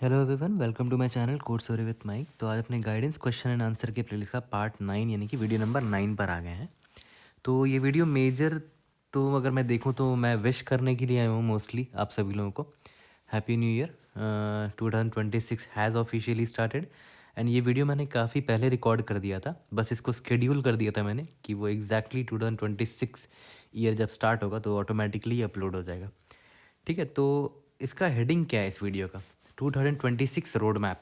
Hello everyone, welcome to my channel code story with Mike. तो आज अपने guidance question and answer के playlist का पार्ट 9 यानी कि वीडियो नंबर 9 पर आ गए हैं। तो ये वीडियो मेजर तो अगर मैं देखूं तो मैं विश करने के लिए आया हूँ मोस्टली आप सभी लोगों को। Happy new year 2026 has officially started. And ये वीडियो मैंने काफ़ी पहले रिकॉर्ड कर दिया था, बस इसको स्केड्यूल कर दिया था मैंने कि वो एग्जैक्टली 2026 ईयर जब स्टार्ट होगा तो ऑटोमेटिकली अपलोड हो जाएगा। ठीक है, तो इसका हेडिंग क्या है इस वीडियो का? 2026 रोड मैप।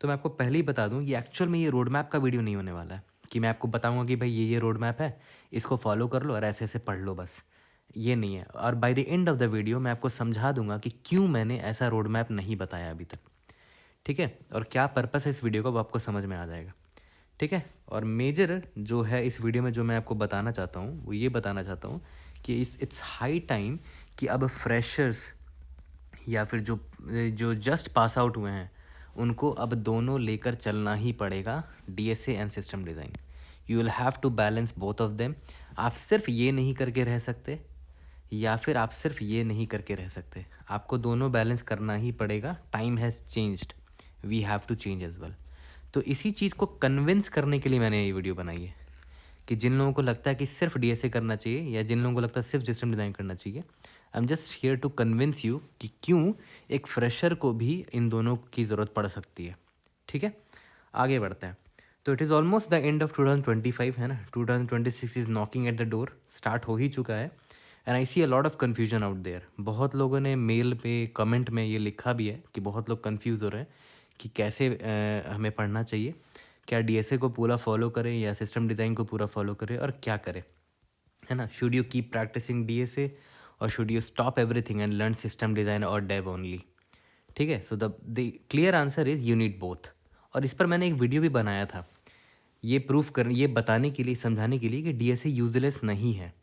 तो मैं आपको पहले ही बता दूं, ये एक्चुअल में ये रोड मैप का वीडियो नहीं होने वाला है कि मैं आपको बताऊंगा कि भाई ये रोड मैप है, इसको फॉलो कर लो और ऐसे ऐसे पढ़ लो, बस ये नहीं है। और by the end of the video मैं आपको समझा दूंगा कि क्यों मैंने ऐसा रोड मैप नहीं बताया अभी तक। ठीक है, और क्या पर्पस है इस वीडियो का वो आपको समझ में आ जाएगा। ठीक है, और मेजर जो है इस वीडियो में जो मैं आपको बताना चाहता हूँ वो ये बताना चाहता हूँ कि इट्स हाई टाइम कि अब फ्रेशर्स या फिर जो जो जस्ट पास आउट हुए हैं उनको अब दोनों लेकर चलना ही पड़ेगा, DSA and system design. You will have to balance both of them. आप सिर्फ ये नहीं करके रह सकते या फिर आप सिर्फ ये नहीं करके रह सकते, आपको दोनों बैलेंस करना ही पड़ेगा। Time has changed, we have to change as well. तो इसी चीज़ को कन्विंस करने के लिए मैंने ये वीडियो बनाई है कि जिन लोगों को लगता है कि सिर्फ डीएसए करना चाहिए या जिन लोगों को लगता है सिर्फ सिस्टम डिज़ाइन करना चाहिए, I am just here to convince you कि क्यों एक फ्रेशर को भी इन दोनों की ज़रूरत पड़ सकती है। ठीक है, आगे बढ़ते हैं। तो it is almost the end of 2025 है ना, 2026 is knocking at the door, start हो ही चुका है। And I see a lot of confusion out there. बहुत लोगों ने मेल पे कमेंट में ये लिखा भी है कि बहुत लोग कन्फ्यूज़ हो रहे हैं कि कैसे हमें पढ़ना चाहिए, क्या डीएसए को पूरा फॉलो करें या सिस्टम डिज़ाइन को पूरा फॉलो करें और क्या करें, है ना। Should you keep practicing DSA और should you stop everything and learn system design और डेव ओनली? ठीक है, so the clear answer is you need both. और इस पर मैंने एक वीडियो भी बनाया था ये प्रूफ कर, ये बताने के लिए, समझाने के लिए कि डीएसए यूजलेस नहीं है।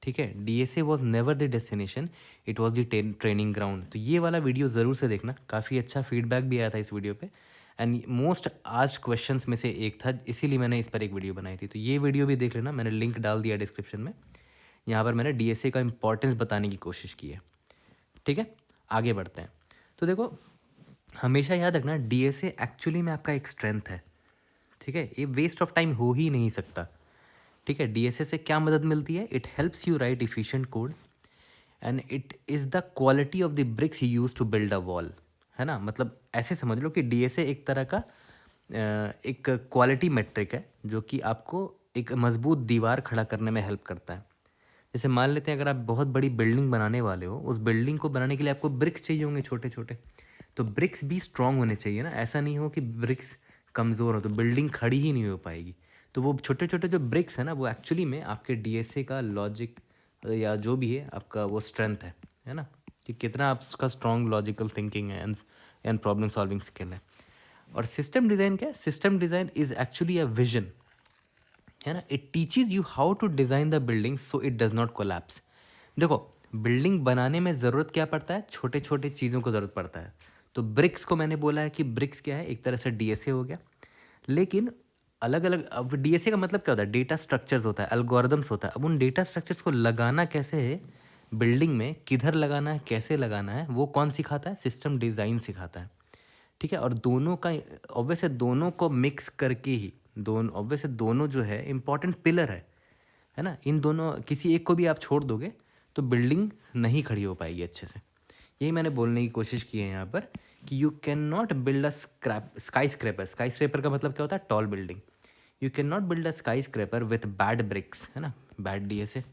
ठीक है, DSA was never the destination, it was the training ground. तो ये वाला वीडियो ज़रूर से देखना, काफ़ी अच्छा फीडबैक भी आया था इस वीडियो पे एंड मोस्ट आस्क्ड क्वेश्चंस में से एक था, इसीलिए मैंने इस पर एक वीडियो बनाई थी। तो ये वीडियो भी देख लेना, मैंने लिंक डाल दिया डिस्क्रिप्शन में। यहाँ पर मैंने डीएसए का इंपॉर्टेंस बताने की कोशिश की है। ठीक है, आगे बढ़ते हैं। तो देखो, हमेशा याद रखना डीएसए एक्चुअली में आपका एक स्ट्रेंथ है। ठीक है, ये वेस्ट ऑफ टाइम हो ही नहीं सकता। ठीक है, डीएसए से क्या मदद मिलती है? It helps you write efficient code and it is the quality of the bricks you use to build a wall, है ना। मतलब ऐसे समझ लो कि डीएसए एक तरह का एक क्वालिटी मेट्रिक है जो कि आपको एक मजबूत दीवार खड़ा करने में हेल्प करता है। जैसे मान लेते हैं अगर आप बहुत बड़ी बिल्डिंग बनाने वाले हो, उस बिल्डिंग को बनाने के लिए आपको ब्रिक्स चाहिए होंगे छोटे छोटे, तो ब्रिक्स भी स्ट्रांग होने चाहिए ना। ऐसा नहीं हो कि ब्रिक्स कमज़ोर हो तो बिल्डिंग खड़ी ही नहीं हो पाएगी। तो वो छोटे छोटे जो ब्रिक्स है ना, वो एक्चुअली में आपके डीएसए का लॉजिक या जो भी है आपका वो स्ट्रेंथ है ना, कि कितना आपका स्ट्रॉन्ग लॉजिकल थिंकिंग है एंड प्रॉब्लम सॉल्विंग स्किल है। और सिस्टम डिज़ाइन क्या है? System design is actually a vision, है ना। It teaches you how to design the building so it does not collapse. देखो, बिल्डिंग बनाने में ज़रूरत क्या पड़ता है? छोटे छोटे चीज़ों को ज़रूरत पड़ता है। तो ब्रिक्स को मैंने बोला है कि ब्रिक्स क्या है, एक तरह से डीएसए हो गया। लेकिन अलग अलग, अब डीएसए का मतलब क्या होता है? डेटा स्ट्रक्चर्स होता है, एल्गोरिदम्स होता है। अब उन डेटा स्ट्रक्चर्स को लगाना कैसे है बिल्डिंग में, किधर लगाना है, कैसे लगाना है, वो कौन सिखाता है? सिस्टम डिज़ाइन सिखाता है। ठीक है, और दोनों का ऑब्वियस है, दोनों को मिक्स करके ही, दोनों ऑब्वियस है, दोनों जो है इंपॉर्टेंट पिलर है ना। इन दोनों किसी एक को भी आप छोड़ दोगे तो बिल्डिंग नहीं खड़ी हो पाएगी अच्छे से। यही मैंने बोलने की कोशिश की है यहाँ पर कि you can not build a skyscraper. Skyscraper का मतलब क्या होता है? Tall building. You can not build a skyscraper with bad bricks, है ना, bad DSA.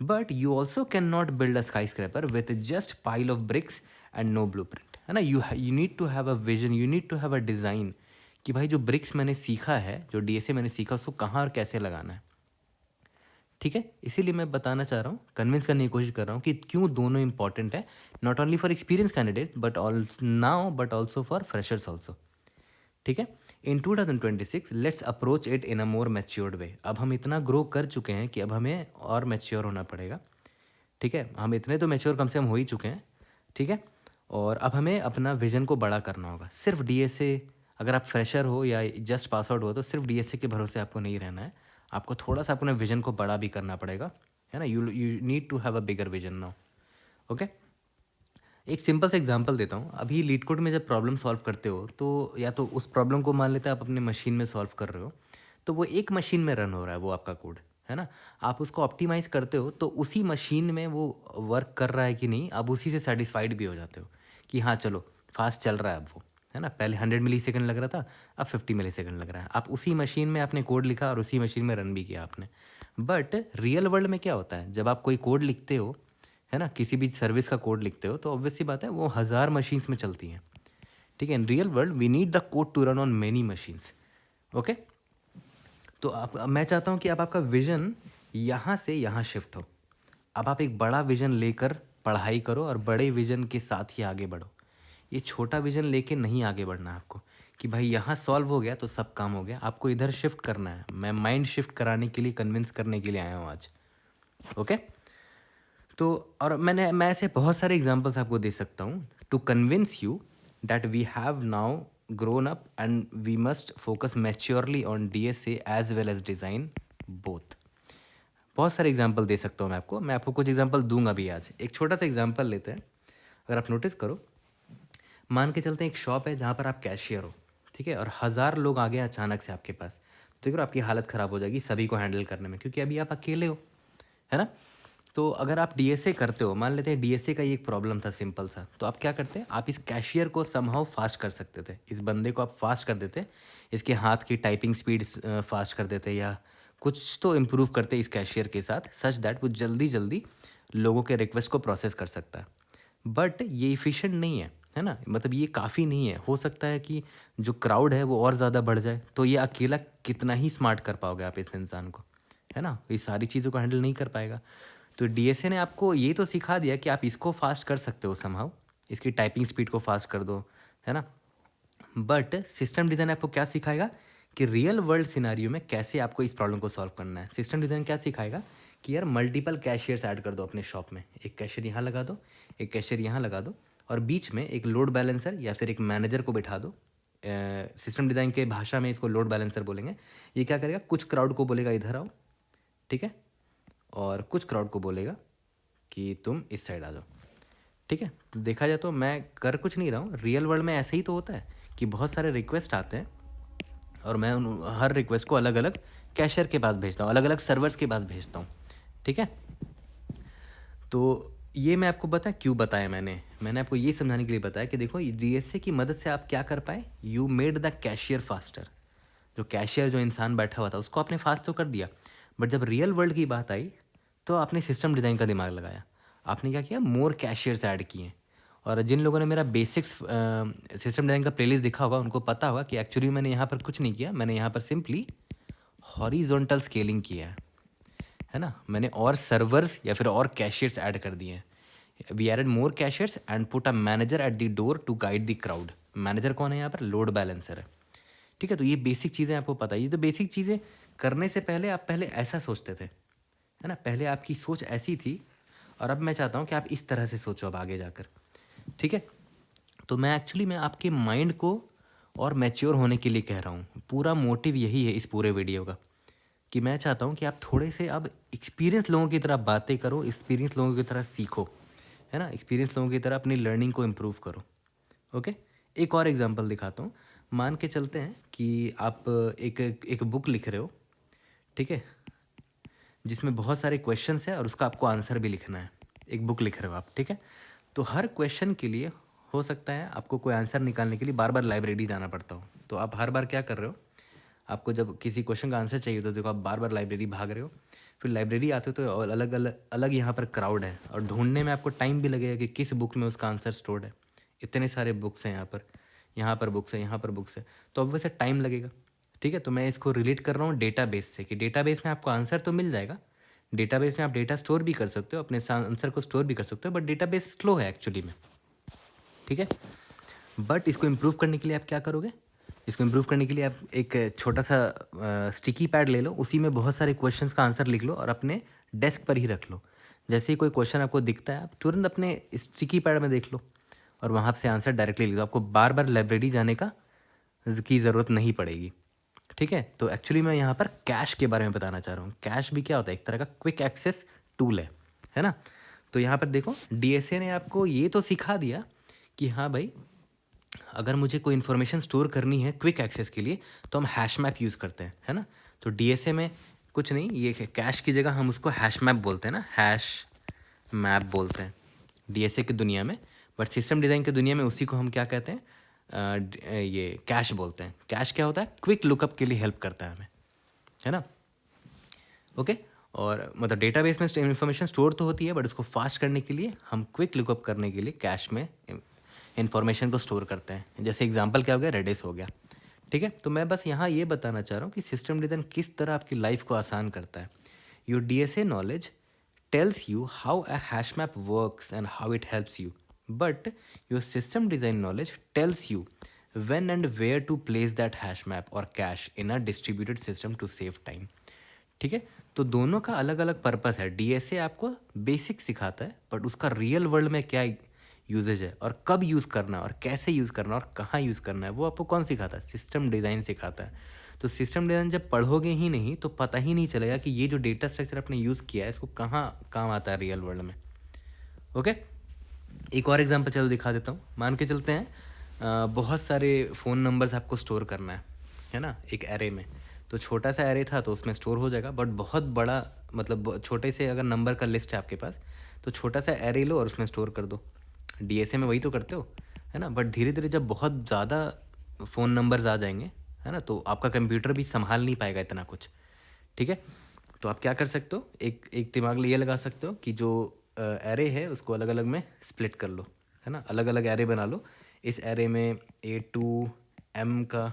But you also can not build a skyscraper with just pile of bricks and no blueprint, है ना। You need to have a vision, you need to have a design कि भाई जो BRICS मैंने सीखा है, जो DSA मैंने सीखा, उसको कहाँ और कैसे लगाना है। ठीक है, इसीलिए मैं बताना चाह रहा हूँ, कन्विंस करने की कोशिश कर रहा हूँ कि क्यों दोनों इंपॉर्टेंट है, not only for experience candidate but also for freshers also. ठीक है, in 2026 let's approach it in a more matured way. अब हम इतना ग्रो कर चुके हैं कि अब हमें और मैच्योर होना पड़ेगा। ठीक है, हम इतने तो मैच्योर कम से कम हो ही चुके हैं। ठीक है, और अब हमें अपना विजन को बड़ा करना होगा। सिर्फ डीएसए, अगर आप फ्रेशर हो या जस्ट पास आउट हो तो सिर्फ डीएसए के भरोसे आपको नहीं रहना है, आपको थोड़ा सा अपने विजन को बड़ा भी करना पड़ेगा, है ना। You need to have a bigger vision now. Okay, एक सिंपल सा एग्जांपल देता हूँ। अभी लीड कोड में जब प्रॉब्लम सॉल्व करते हो तो या तो उस प्रॉब्लम को मान लेते हैं आप अपने मशीन में सॉल्व कर रहे हो, तो वो एक मशीन में रन हो रहा है वो आपका कोड, है ना। आप उसको ऑप्टिमाइज़ करते हो तो उसी मशीन में वो वर्क कर रहा है कि नहीं, आप उसी से सेटिस्फाइड भी हो जाते हो कि हाँ चलो फास्ट चल रहा है अब वो, है ना। पहले 100 मिली सेकंड लग रहा था, अब 50 मिली सेकंड लग रहा है। आप उसी मशीन में आपने कोड लिखा और उसी मशीन में रन भी किया आपने। बट रियल वर्ल्ड में क्या होता है, जब आप कोई कोड लिखते हो, है ना, किसी भी सर्विस का कोड लिखते हो तो ऑब्वियस सी बात है वो 1000 मशीन्स में चलती हैं। ठीक है, in real world we need the code to run on many machines. Okay, तो अब मैं चाहता हूँ कि अब आपका विजन यहाँ से यहाँ शिफ्ट हो। अब आप एक बड़ा विजन लेकर पढ़ाई करो और बड़े विजन के साथ ही आगे बढ़ो। ये छोटा विजन लेके नहीं आगे बढ़ना है आपको कि भाई यहाँ सॉल्व हो गया तो सब काम हो गया। आपको इधर शिफ्ट करना है। मैं माइंड शिफ्ट कराने के लिए, कन्विंस करने के लिए आया हूँ आज। ओके, तो और मैं ऐसे बहुत सारे एग्जांपल्स आपको दे सकता हूँ to convince you that we have now grown up and we must focus maturely on DSA as well as design both. बहुत सारे एग्जांपल दे सकता हूँ मैं आपको कुछ एग्जांपल दूंगा भी आज। एक छोटा सा एग्जांपल लेते हैं। अगर आप नोटिस करो, मान के चलते हैं एक शॉप है जहाँ पर आप कैशियर हो, ठीक है, और 1000 लोग आ गए अचानक से आपके पास, तो देखो आपकी हालत ख़राब हो जाएगी सभी को हैंडल करने में, क्योंकि अभी आप अकेले हो, है ना। तो अगर आप DSA करते हो, मान लेते हैं DSA का ये एक प्रॉब्लम था सिंपल सा, तो आप क्या करते हैं, आप इस कैशियर को समहाउ फास्ट कर सकते थे। इस बंदे को आप फास्ट कर देते, इसके हाथ की टाइपिंग स्पीड फास्ट कर देते, या कुछ तो इम्प्रूव करते इस कैशियर के साथ, सच दैट वो जल्दी जल्दी लोगों के रिक्वेस्ट को प्रोसेस कर सकता है। बट ये इफ़िशिएंट नहीं है ना, मतलब ये काफ़ी नहीं है। हो सकता है कि जो क्राउड है वो और ज़्यादा बढ़ जाए, तो ये अकेला कितना ही स्मार्ट कर पाओगे आप इस इंसान को, है ना। ये सारी चीज़ों को हैंडल नहीं कर पाएगा। तो DSA ने आपको ये तो सिखा दिया कि आप इसको फास्ट कर सकते हो समहाउ, इसकी टाइपिंग स्पीड को फास्ट कर दो, है ना। बट सिस्टम डिज़ाइन आपको क्या सिखाएगा कि रियल वर्ल्ड सिनारियो में कैसे आपको इस प्रॉब्लम को सॉल्व करना है। सिस्टम डिज़ाइन क्या सिखाएगा कि यार मल्टीपल कैशियर्स ऐड कर दो अपने शॉप में। एक कैशियर यहाँ लगा दो, एक कैशियर यहाँ लगा दो, और बीच में एक लोड बैलेंसर या फिर एक मैनेजर को बिठा दो। सिस्टम डिज़ाइन के भाषा में इसको लोड बैलेंसर बोलेंगे। ये क्या करेगा, कुछ क्राउड को बोलेगा इधर आओ, ठीक है, और कुछ क्राउड को बोलेगा कि तुम इस साइड आ जाओ, ठीक है। तो देखा जाए तो मैं कर कुछ नहीं रहा हूँ, रियल वर्ल्ड में ऐसे ही तो होता है कि बहुत सारे रिक्वेस्ट आते हैं और मैं उन हर रिक्वेस्ट को अलग अलग कैशियर के पास भेजता हूँ, अलग अलग सर्वर्स के पास भेजता हूँ, ठीक है। तो ये मैं आपको क्यों बताया, मैंने आपको ये समझाने के लिए बताया कि देखो DSA की मदद से आप क्या कर पाए, you made the cashier faster. जो कैशियर, जो इंसान बैठा हुआ था, उसको आपने फास्ट तो कर दिया, बट जब रियल वर्ल्ड की बात आई तो आपने सिस्टम डिज़ाइन का दिमाग लगाया। आपने क्या किया, मोर कैशियर्स ऐड किए। और जिन लोगों ने मेरा बेसिक्स सिस्टम डिज़ाइन का प्लेलिस्ट देखा होगा उनको पता होगा कि एक्चुअली मैंने यहाँ पर कुछ नहीं किया, मैंने यहाँ पर सिंपली हॉरिजॉन्टल स्केलिंग किया है ना। मैंने और सर्वर्स या फिर और कैशियर्स ऐड कर दिए हैं। We added more cashiers and put a manager at the door to guide the crowd. Manager कौन है यहाँ पर, लोड बैलेंसर है, ठीक है। तो ये बेसिक चीज़ें आपको पता है। ये तो बेसिक चीज़ें करने से पहले आप पहले ऐसा सोचते थे, है ना, पहले आपकी सोच ऐसी थी, और अब मैं चाहता हूँ कि आप इस तरह से सोचो अब आगे जाकर, ठीक है। तो मैं आपके माइंड को और मैच्योर होने के लिए कह रहा हूँ। पूरा मोटिव यही है इस पूरे वीडियो का, कि मैं चाहता हूँ कि आप थोड़े से अब एक्सपीरियंस लोगों की तरह बातें करो, एक्सपीरियंस लोगों की तरह सीखो, है ना, एक्सपीरियंस लोगों की तरह अपनी लर्निंग को इम्प्रूव करो। ओके, एक और एग्जांपल दिखाता हूँ। मान के चलते हैं कि आप एक एक बुक लिख रहे हो, ठीक है, जिसमें बहुत सारे क्वेश्चंस है और उसका आपको आंसर भी लिखना है। एक बुक लिख रहे हो आप, ठीक है। तो हर क्वेश्चन के लिए हो सकता है आपको कोई आंसर निकालने के लिए बार बार लाइब्रेरी जाना पड़ता हो। तो आप हर बार क्या कर रहे हो, आपको जब किसी क्वेश्चन का आंसर चाहिए तो देखो आप बार बार लाइब्रेरी भाग रहे हो। फिर लाइब्रेरी आते हो तो अलग अलग अलग यहाँ पर क्राउड है, और ढूंढने में आपको टाइम भी लगेगा कि किस बुक में उसका आंसर स्टोर्ड है। इतने सारे बुक्स हैं यहाँ पर बुक्स है, यहाँ पर बुक्स है, तो अब वैसे टाइम लगेगा, ठीक है। तो मैं इसको रिलेट कर रहा हूँ डेटाबेस से, कि डेटाबेस में आपको आंसर तो मिल जाएगा। डेटाबेस में आप डेटा स्टोर भी कर सकते हो, अपने आंसर को स्टोर भी कर सकते हो, बट डेटाबेस स्लो है एक्चुअली में, ठीक है। बट इसको इम्प्रूव करने के लिए आप क्या करोगे, इसको इम्प्रूव करने के लिए आप एक छोटा सा स्टिकी पैड ले लो, उसी में बहुत सारे क्वेश्चंस का आंसर लिख लो और अपने डेस्क पर ही रख लो। जैसे ही कोई क्वेश्चन आपको दिखता है आप तुरंत अपने स्टिकी पैड में देख लो और वहाँ से आंसर डायरेक्टली लिख दो। आपको बार बार लाइब्रेरी जाने की ज़रूरत नहीं पड़ेगी, ठीक है। तो एक्चुअली मैं यहाँ पर कैश के बारे में बताना चाह रहा हूँ। कैश भी क्या होता है, एक तरह का क्विक एक्सेस टूल है ना। तो यहाँ पर देखो डीएसए ने आपको ये तो सिखा दिया कि हाँ भाई, अगर मुझे कोई इन्फॉर्मेशन स्टोर करनी है क्विक एक्सेस के लिए तो हम हैश मैप यूज़ करते हैं, है ना। तो डीएसए में कुछ नहीं, ये कैश की जगह हम उसको हैश मैप बोलते हैं ना, हैश मैप बोलते हैं डीएसए की दुनिया में। बट सिस्टम डिज़ाइन की दुनिया में उसी को हम क्या कहते हैं, ये कैश बोलते हैं। कैश क्या होता है, क्विक लुकअप के लिए हेल्प करता है हमें, है ना। ओके, और मतलब डेटाबेस में इन्फॉर्मेशन स्टोर तो होती है, बट उसको फास्ट करने के लिए हम क्विक लुकअप करने के लिए कैश में इन्फॉर्मेशन को स्टोर करते हैं। जैसे एग्जांपल क्या हो गया, रेडिस हो गया, ठीक है। तो मैं बस यहाँ ये बताना चाह रहा हूँ कि सिस्टम डिज़ाइन किस तरह आपकी लाइफ को आसान करता है। Your DSA knowledge tells you how a hash map works and how it helps you, but your system design knowledge tells you when and where to place that hash map or cache in a distributed system to save time। ठीक है, तो दोनों का अलग अलग purpose है। DSA आपको basic सिखाता है, बट उसका रियल वर्ल्ड में क्या यूजेज है और कब यूज़ करना और कैसे यूज़ करना और कहाँ यूज़ करना है, वो आपको कौन सिखाता है, सिस्टम डिज़ाइन सिखाता है। तो सिस्टम डिज़ाइन जब पढ़ोगे ही नहीं तो पता ही नहीं चलेगा कि ये जो डेटा स्ट्रक्चर आपने यूज़ किया है इसको कहाँ काम आता है रियल वर्ल्ड में। ओके, एक और एग्जांपल चलो दिखा देता हूँ। मान के चलते हैं बहुत सारे फ़ोन नंबर्स आपको स्टोर करना है ना, एक एरे में। तो छोटा सा एरे था तो उसमें स्टोर हो जाएगा, बट बहुत बड़ा मतलब छोटे से अगर नंबर का लिस्ट है आपके पास तो छोटा सा एरे लो और उसमें स्टोर कर दो। डीएसए में वही तो करते हो, है ना। बट धीरे धीरे जब बहुत ज़्यादा फ़ोन नंबर्स आ जाएंगे, है ना, तो आपका कंप्यूटर भी संभाल नहीं पाएगा इतना कुछ, ठीक है। तो आप क्या कर सकते हो, एक एक दिमाग में ये लगा सकते हो कि जो एरे है उसको अलग अलग में स्प्लिट कर लो, है ना, अलग अलग एरे बना लो। इस एरे में A to M का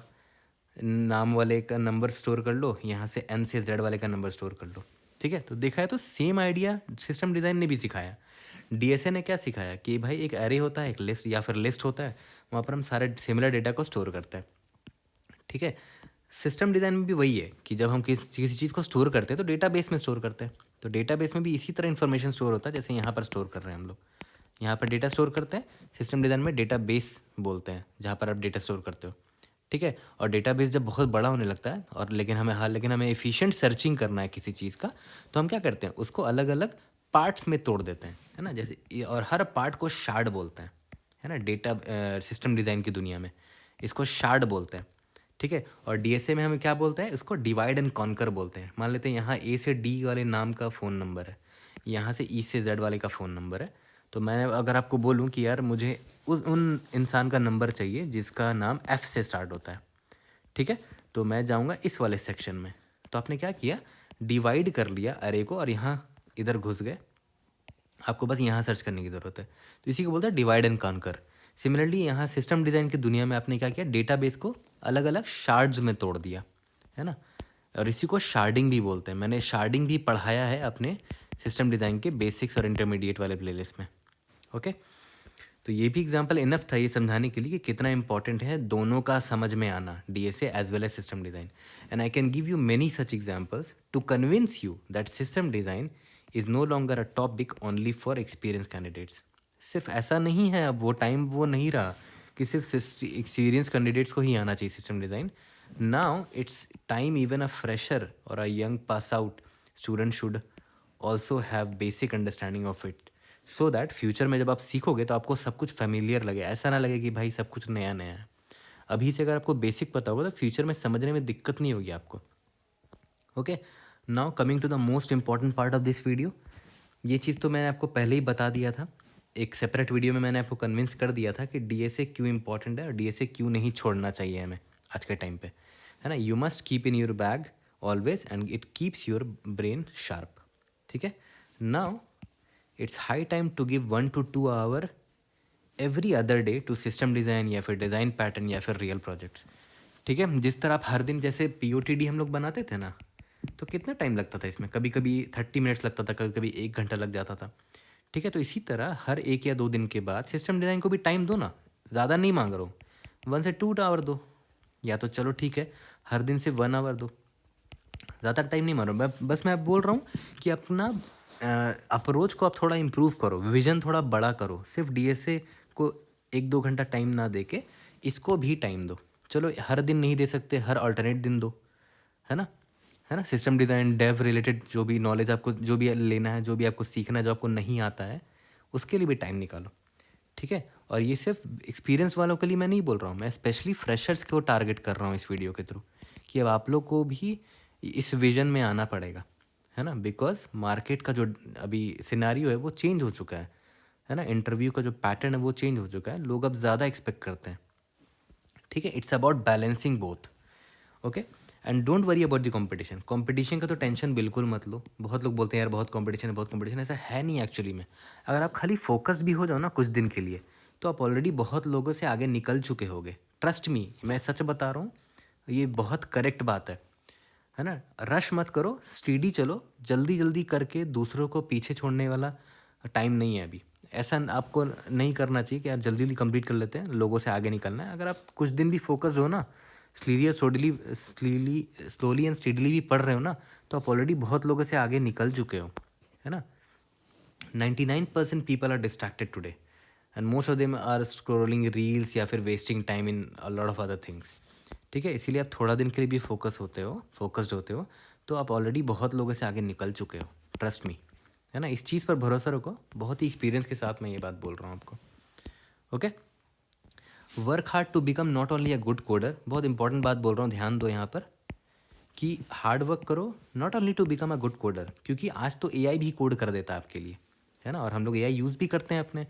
नाम वाले का नंबर स्टोर कर लो, यहाँ से N से Z वाले का नंबर स्टोर कर लो, ठीक है। तो देखा है, तो सेम आइडिया सिस्टम डिज़ाइन ने भी सिखाया। डीएसए ने क्या सिखाया कि भाई एक एरे होता है, एक लिस्ट या फिर लिस्ट होता है, वहाँ पर हम सारे सिमिलर डेटा को स्टोर करते हैं, ठीक है। सिस्टम डिज़ाइन में भी वही है कि जब हम किसी चीज़ को स्टोर करते हैं तो डेटाबेस में स्टोर करते हैं। तो डेटाबेस में भी इसी तरह इन्फॉर्मेशन स्टोर होता है जैसे यहाँ पर स्टोर कर रहे हैं हम लोग। यहाँ पर डेटा स्टोर करते हैं, सिस्टम डिज़ाइन में डेटाबेस बोलते हैं जहाँ पर आप डेटा स्टोर करते हो, ठीक है। और डेटाबेस जब बहुत बड़ा होने लगता है और लेकिन हमें एफिशिएंट सर्चिंग करना है किसी चीज़ का, तो हम क्या करते हैं, उसको अलग अलग पार्ट्स में तोड़ देते हैं, है ना। जैसे और हर पार्ट को शार्ड बोलते हैं, है ना। डेटा सिस्टम डिज़ाइन की दुनिया में इसको शार्ड बोलते हैं, ठीक है। और डीएसए में हमें क्या बोलते हैं, उसको डिवाइड एंड कॉन्कर बोलते हैं। मान लेते हैं यहाँ ए से डी वाले नाम का फ़ोन नंबर है, यहाँ से ई से जेड वाले का फ़ोन नंबर है। तो मैं अगर आपको बोलूँ कि यार मुझे उन इंसान का नंबर चाहिए जिसका नाम एफ़ से स्टार्ट होता है, ठीक है, तो मैं जाऊँगा इस वाले सेक्शन में। तो आपने क्या किया, डिवाइड कर लिया अरे को और यहाँ इधर घुस गए। आपको बस यहाँ सर्च करने की ज़रूरत है। तो इसी को बोलते हैं डिवाइड एंड कॉन्कर। सिमिलरली यहाँ सिस्टम डिज़ाइन की दुनिया में आपने क्या किया, डेटाबेस को अलग अलग शार्ड्स में तोड़ दिया, है ना। और इसी को शार्डिंग भी बोलते हैं। मैंने शार्डिंग भी पढ़ाया है अपने सिस्टम डिज़ाइन के बेसिक्स और इंटरमीडिएट वाले प्लेलिस्ट में, ओके। तो ये भी एग्जांपल इनफ था ये समझाने के लिए कि कितना इंपॉर्टेंट है दोनों का समझ में आना, DSA as well as system design. And I can give you many such examples to convince you that system design is no longer a topic only for experience candidates. सिर्फ ऐसा नहीं है, अब वो टाइम वो नहीं रहा कि सिर्फ एक्सपीरियंस कैंडिडेट्स को ही आना चाहिए system design. Now it's time even a fresher और a young pass out student should also have basic understanding of it, so that future में जब आप सीखोगे तो आपको सब कुछ फेमिलियर लगे, ऐसा ना लगे कि भाई सब कुछ नया नया है। अभी से अगर आपको बेसिक पता होगा तो फ्यूचर में समझने में दिक्कत नहीं होगी आपको, okay. Now coming to the most important part of this video. ये चीज़ तो मैंने आपको पहले ही बता दिया था, एक सेपरेट वीडियो में मैंने आपको कन्विंस कर दिया था कि डीएसए क्यों इंपॉर्टेंट है और डीएसए क्यों नहीं छोड़ना चाहिए हमें आज के टाइम पे, है ना। You must keep in your bag always and it keeps your brain sharp, ठीक है। Now it's high time to give 1 to 2 hour every other day to system design या फिर डिज़ाइन पैटर्न या फिर रियल प्रोजेक्ट्स, ठीक है। जिस तरह आप हर दिन जैसे पीओटीडी हम लोग बनाते थे ना, तो कितना टाइम लगता था इसमें, कभी कभी 30 मिनट्स लगता था, कभी कभी 1 घंटा लग जाता था, ठीक है। तो इसी तरह हर 1 या 2 दिन के बाद सिस्टम डिज़ाइन को भी टाइम दो ना, ज़्यादा नहीं मांग रहा हूँ, 1 से 2 आवर दो, या तो चलो ठीक है हर दिन से 1 आवर दो, ज़्यादा टाइम नहीं मार रहा हूँ। मैं बोल रहा हूँ कि अपना अप्रोच को आप थोड़ा इम्प्रूव करो, विजन थोड़ा बड़ा करो। सिर्फ डीएसए को 1-2 घंटा टाइम ना दे के इसको भी टाइम दो। चलो हर दिन नहीं दे सकते, हर अल्टरनेट दिन दो, है ना। है ना। सिस्टम डिज़ाइन, डेव रिलेटेड जो भी नॉलेज आपको जो भी लेना है, जो भी आपको सीखना है, जो आपको नहीं आता है, उसके लिए भी टाइम निकालो, ठीक है। और ये सिर्फ एक्सपीरियंस वालों के लिए मैं नहीं बोल रहा हूँ, मैं स्पेशली फ्रेशर्स को टारगेट कर रहा हूँ इस वीडियो के थ्रू, कि अब आप लोग को भी इस विजन में आना पड़ेगा, है ना। बिकॉज मार्केट का जो अभी सिनारियो है वो चेंज हो चुका है ना। इंटरव्यू का जो पैटर्न है वो चेंज हो चुका है, लोग अब ज़्यादा एक्सपेक्ट करते हैं, ठीक है। It's about balancing both, okay. And don't worry about the competition. Competition का तो टेंशन बिल्कुल मत लो। बहुत लोग बोलते हैं यार बहुत कंपटीशन है, बहुत कंपटीशन, ऐसा है नहीं एक्चुअली में। अगर आप खाली फोकस्ड भी हो जाओ ना कुछ दिन के लिए, तो आप ऑलरेडी बहुत लोगों से आगे निकल चुके होगे। ट्रस्ट मी, मैं सच बता रहा हूँ, ये बहुत करेक्ट बात है ना। रश मत करो, स्टीडी चलो, जल्दी जल्दी करके दूसरों को पीछे छोड़ने वाला टाइम नहीं है अभी। ऐसा आपको नहीं करना चाहिए कि यार जल्दी जल्दी कंप्लीट कर लेते हैं, लोगों से आगे निकलना है। अगर आप कुछ दिन भी फोकस हो ना, स्लोली एंड स्टीडली भी पढ़ रहे हो ना, तो आप ऑलरेडी बहुत लोगों से आगे निकल चुके हो, है ना। 99% people are distracted today and most of them are scrolling reels या फिर wasting time in a lot of other things, ठीक है। इसीलिए आप थोड़ा दिन के लिए भी फोकस्ड होते हो, तो आप ऑलरेडी बहुत लोगों से आगे निकल चुके हो, ट्रस्ट मी, है ना। इस चीज़ पर भरोसा रखो, बहुत ही एक्सपीरियंस के साथ मैं ये बात बोल रहा हूँ आपको, okay. Work hard to become not only a good coder, बहुत इंपॉर्टेंट बात बोल रहा हूँ, ध्यान दो यहाँ पर, कि हार्ड वर्क करो not only to become a good coder, क्योंकि आज तो एआई भी कोड कर देता है आपके लिए, है ना। और हम लोग एआई यूज़ भी करते हैं अपने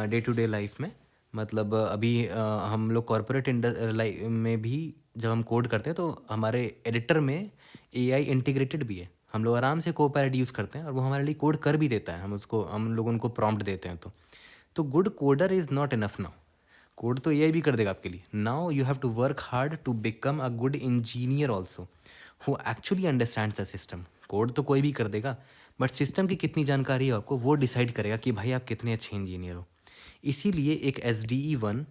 डे टू डे लाइफ में। मतलब अभी हम लोग कॉरपोरेट लाइफ में भी जब हम कोड करते हैं तो हमारे एडिटर में एआई इंटीग्रेटेड भी है। हम लोग आराम से कोपायलट यूज़ करते हैं और वो हमारे लिए कोड कर भी देता है, हम लोग उनको प्रॉम्प्ट देते हैं। तो good coder is not enough now, code तो एआई भी कर देगा आपके लिए। Now you have to work hard to become a good engineer also, who actually understands the system. Code तो कोई भी कर देगा, बट सिस्टम की कितनी जानकारी है आपको, वो डिसाइड करेगा कि भाई आप कितने अच्छे इंजीनियर हो। इसीलिए एक SDE 1,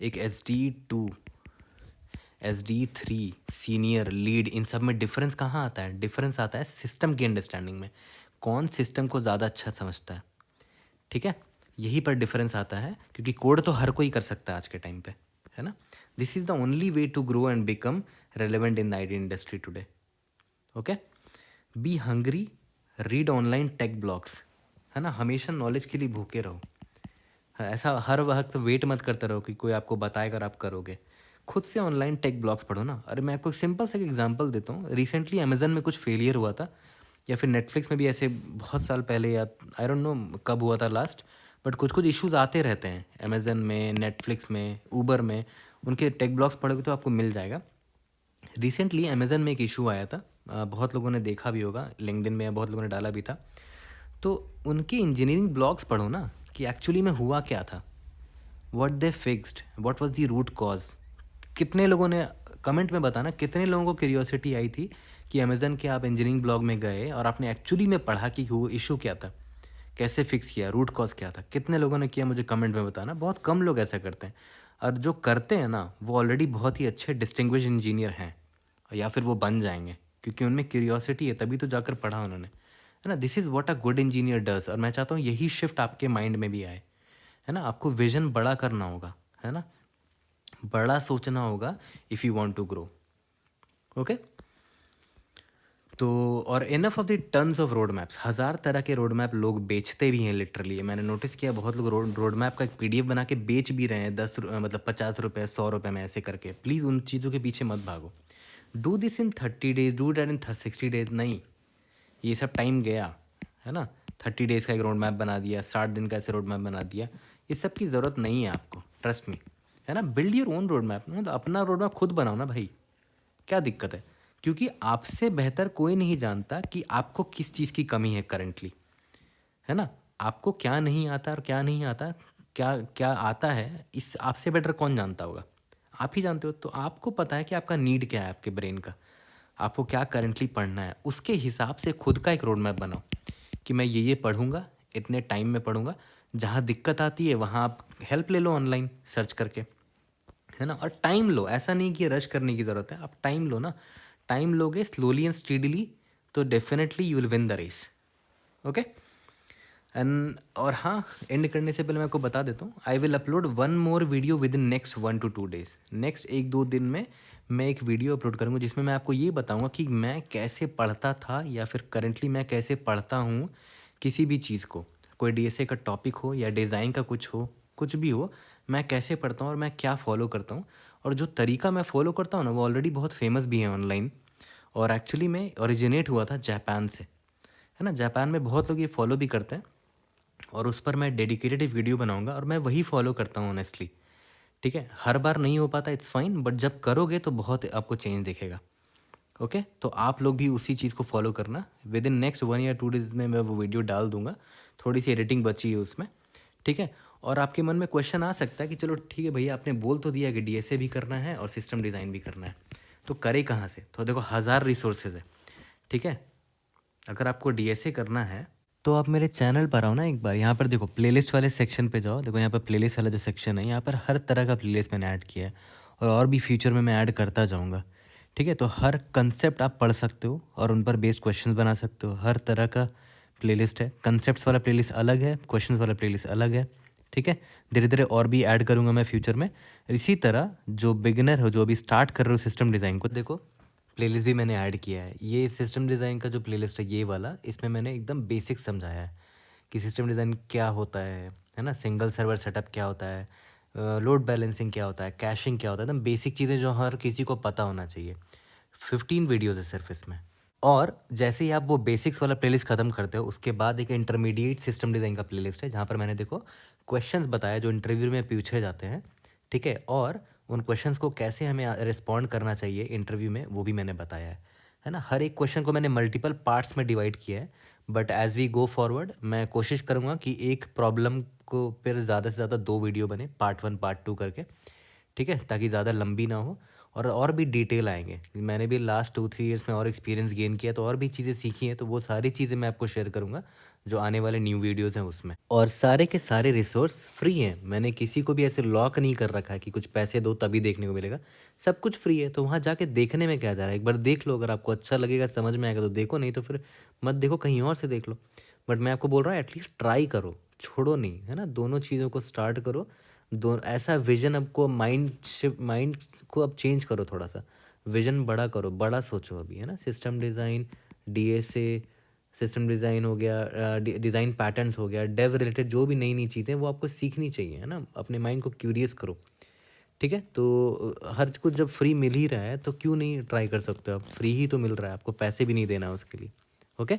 एक SDE 2, SDE 3, सीनियर, लीड, इन सब में डिफरेंस कहाँ आता है? डिफरेंस आता है सिस्टम की अंडरस्टैंडिंग में, कौन सिस्टम को ज़्यादा अच्छा समझता है, ठीक है। यही पर डिफरेंस आता है, क्योंकि कोड तो हर कोई कर सकता है आज के टाइम पे, है ना। This is the only way to grow and become relevant in the IT industry today, okay. Be hungry, read online tech blogs, है ना। हमेशा नॉलेज के लिए भूखे रहो, हाँ, ऐसा हर वक्त वेट मत करते रहो कि कोई आपको बताएगा और आप करोगे। खुद से ऑनलाइन टेक ब्लॉग्स पढ़ो ना। अरे मैं आपको सिंपल से एक एग्जांपल देता हूँ। रिसेंटली अमेजन में कुछ फेलियर हुआ था, या फिर नेटफ्लिक्स में भी ऐसे बहुत साल पहले, या आई डोंट नो कब हुआ था लास्ट, बट कुछ कुछ इश्यूज आते रहते हैं अमेजन में, नेटफ्लिक्स में, ऊबर में। उनके टेक ब्लॉग्स पढ़ोगे तो आपको मिल जाएगा। रिसेंटली अमेजन में एक इशू आया था, बहुत लोगों ने देखा भी होगा, लिंक्डइन में बहुत लोगों ने डाला भी था। तो उनके इंजीनियरिंग ब्लॉग्स पढ़ो ना, कि एक्चुअली में हुआ क्या था, what they fixed, what was the root cause. कितने लोगों ने कमेंट में बताना, कितने लोगों को क्यूरियोसिटी आई थी कि अमेजन के आप इंजीनियरिंग ब्लॉग में गए और आपने एक्चुअली में पढ़ा कि वो इशू क्या था, कैसे फिक्स किया, रूट कॉज क्या था। कितने लोगों ने किया मुझे कमेंट में बताना। बहुत कम लोग ऐसा करते हैं, और जो करते हैं ना वो ऑलरेडी बहुत ही अच्छे डिस्टिंग्विश इंजीनियर हैं, या फिर वो बन जाएंगे, क्योंकि उनमें क्यूरियोसिटी है, तभी तो जाकर पढ़ा उन्होंने, है ना। This is what a good engineer does. और मैं चाहता हूँ यही शिफ्ट आपके माइंड में भी आए, है ना। आपको विजन बड़ा करना होगा, है ना, बड़ा सोचना होगा if you want to grow, okay. तो और enough of the tons of roadmaps, 1000 तरह के रोड मैप लोग बेचते भी हैं लिटरली। मैंने नोटिस किया बहुत लोग रोड मैप का एक PDF बना के बेच भी रहे हैं, मतलब 50 रुपये 100 रुपये में, ऐसे करके। प्लीज़ उन चीज़ों के पीछे मत भागो। Do this in 30 days, do that in 60 days, नहीं, ये सब टाइम गया, है ना। 30 days का एक रोड मैप बना दिया, 60 दिन का ऐसे रोड मैप बना दिया, इस सब की ज़रूरत नहीं है आपको, ट्रस्ट मी, है ना। Build your own road map, मतलब अपना रोड मैप खुद बनाओ ना भाई, क्या दिक्कत है। क्योंकि आपसे बेहतर कोई नहीं जानता कि आपको किस चीज़ की कमी है करेंटली, है ना। आपको क्या नहीं आता और क्या नहीं आता, क्या क्या आता है, इस आपसे बेटर कौन जानता होगा, आप ही जानते हो। तो आपको पता है कि आपका नीड क्या है, आपके ब्रेन का, आपको क्या करेंटली पढ़ना है, उसके हिसाब से खुद का एक रोड मैप बनाओ कि मैं ये पढ़ूंगा, इतने टाइम में पढ़ूंगा। जहाँ दिक्कत आती है वहाँ आप हेल्प ले लो ऑनलाइन सर्च करके, है ना। और टाइम लो, ऐसा नहीं कि रश करने की ज़रूरत है, आप टाइम लो ना। टाइम लोगे स्लोली एंड स्टीडली, तो definitely you will win the race, okay. And और हाँ, एंड करने से पहले मैं आपको बता देता हूँ, I will upload one more video with in next 1 to 2 days। Next 1-2 दिन में मैं एक वीडियो अपलोड करूँगा जिसमें मैं आपको ये बताऊँगा कि मैं कैसे पढ़ता था या फिर करंटली मैं कैसे पढ़ता हूँ किसी भी चीज़ को। कोई डीएसए का टॉपिक हो या डिज़ाइन का कुछ हो, कुछ भी हो, मैं कैसे पढ़ता हूँ और मैं क्या फ़ॉलो करता हूँ। और जो तरीका मैं फ़ॉलो करता हूँ ना, वो ऑलरेडी बहुत फेमस भी है ऑनलाइन, और एक्चुअली में ओरिजिनेट हुआ था जापान से, है ना। जापान में बहुत लोग ये फॉलो भी करते हैं, और उस पर मैं डेडिकेटेड एक वीडियो बनाऊंगा और मैं वही फॉलो करता हूँ ऑनेस्टली। ठीक है, हर बार नहीं हो पाता, इट्स फाइन, बट जब करोगे तो बहुत आपको चेंज दिखेगा। ओके, तो आप लोग भी उसी चीज़ को फॉलो करना। विद इन नेक्स्ट 1 या 2 days में मैं वो वीडियो डाल दूंगा। थोड़ी सी एडिटिंग बची है उसमें। ठीक है, और आपके मन में क्वेश्चन आ सकता है कि चलो ठीक है भैया, आपने बोल तो दिया कि डीएसए भी करना है और सिस्टम डिज़ाइन भी करना है, तो करे कहाँ से। तो देखो, 1000 रिसोर्सेज है। ठीक है, अगर आपको डीएसए करना है तो आप मेरे चैनल पर आओ ना एक बार। यहाँ पर देखो, प्लेलिस्ट वाले सेक्शन पे जाओ। देखो यहाँ पर प्लेलिस्ट वाला जो सेक्शन है, यहाँ पर हर तरह का प्लेलिस्ट मैंने ऐड किया है, और भी फ्यूचर में मैं ऐड करता जाऊँगा। ठीक है, तो हर कंसेप्ट आप पढ़ सकते हो और उन पर बेस्ड क्वेश्चंस बना सकते हो। हर तरह का प्लेलिस्ट है। कंसेप्ट्स वाला प्लेलिस्ट अलग है, क्वेश्चंस वाला प्लेलिस्ट अलग है। ठीक है, धीरे धीरे और भी ऐड करूँगा मैं फ्यूचर में। इसी तरह जो बिगिनर हो, जो अभी स्टार्ट कर रहे हो सिस्टम डिज़ाइन को, देखो प्लेलिस्ट भी मैंने ऐड किया है। ये सिस्टम डिज़ाइन का जो प्लेलिस्ट है, ये वाला, इसमें मैंने एकदम बेसिक समझाया है कि सिस्टम डिज़ाइन क्या होता है ना, सिंगल सर्वर सेटअप क्या होता है, लोड बैलेंसिंग क्या होता है, कैशिंग क्या होता है, एकदम बेसिक चीज़ें जो हर किसी को पता होना चाहिए। 15 वीडियोज़ है सिर्फ इसमें। और जैसे ही आप वो बेसिक्स वाला प्लेलिस्ट ख़त्म करते हो, उसके बाद एक इंटरमीडिएट सिस्टम डिज़ाइन का प्लेलिस्ट है, जहाँ पर मैंने देखो क्वेश्चंस बताया जो इंटरव्यू में पूछे जाते हैं। ठीक है, और उन क्वेश्चंस को कैसे हमें रिस्पॉन्ड करना चाहिए इंटरव्यू में, वो भी मैंने बताया है ना। हर एक क्वेश्चन को मैंने मल्टीपल पार्ट्स में डिवाइड किया है, but as we go forward मैं कोशिश करूँगा कि एक प्रॉब्लम को फिर ज़्यादा से ज़्यादा 2 वीडियो बने, पार्ट 1 पार्ट 2 करके। ठीक है, ताकि ज़्यादा लंबी ना हो, और भी डिटेल आएंगे। मैंने भी लास्ट 2-3 ईयर्स में और एक्सपीरियंस गेन किया, तो और भी चीज़ें सीखी हैं, तो वो सारी चीज़ें मैं आपको शेयर करूँगा जो आने वाले न्यू वीडियोज़ हैं उसमें। और सारे के सारे रिसोर्स फ्री हैं। मैंने किसी को भी ऐसे लॉक नहीं कर रखा है कि कुछ पैसे दो तभी देखने को मिलेगा। सब कुछ फ्री है, तो वहाँ जाके देखने में क्या जा रहा है। एक बार देख लो, अगर आपको अच्छा लगेगा, समझ में आएगा तो देखो, नहीं तो फिर मत देखो, कहीं और से देख लो। बट मैं आपको बोल रहा हूँ, एटलीस्ट ट्राई करो, छोड़ो नहीं, है ना। दोनों चीज़ों को स्टार्ट करो। दो ऐसा विजन, आपको माइंड को अब चेंज करो, थोड़ा सा विजन बड़ा करो, बड़ा सोचो अभी, है ना। System design, DSA, system design हो गया, डिज़ाइन पैटर्न्स हो गया, डेव रिलेटेड जो भी नई नई चीज़ें वो आपको सीखनी चाहिए, है ना। अपने माइंड को क्यूरियस करो। ठीक है, तो हर कुछ जब फ्री मिल ही रहा है तो क्यों नहीं ट्राई कर सकते हो आप। फ्री ही तो मिल रहा है, आपको पैसे भी नहीं देना है उसके लिए। ओके,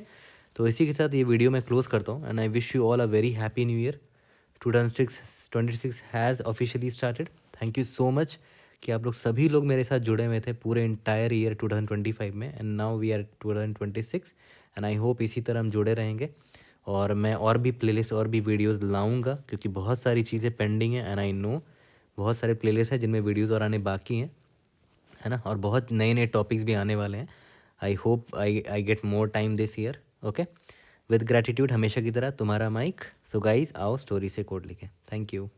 तो इसी के साथ ये वीडियो मैं क्लोज़ करता हूँ, and I wish you all a very happy new year. 2026 has officially started. Thank you so much कि आप लोग सभी लोग मेरे साथ जुड़े हुए थे पूरे इंटायर ईयर 2025 में, and now we are 2026, and I hope इसी तरह हम जुड़े रहेंगे। और मैं और भी प्लेलिस्ट और भी वीडियोस लाऊंगा, क्योंकि बहुत सारी चीज़ें पेंडिंग हैं, एंड आई नो बहुत सारे प्लेलिस्ट हैं जिनमें वीडियोस और आने बाकी हैं, है ना। और बहुत नए नए टॉपिक्स भी आने वाले हैं। I hope I get more time this year. Okay, with gratitude, हमेशा की तरह तुम्हारा माइक। सो गाइज, आओ स्टोरी से कोड लिखें। Thank you.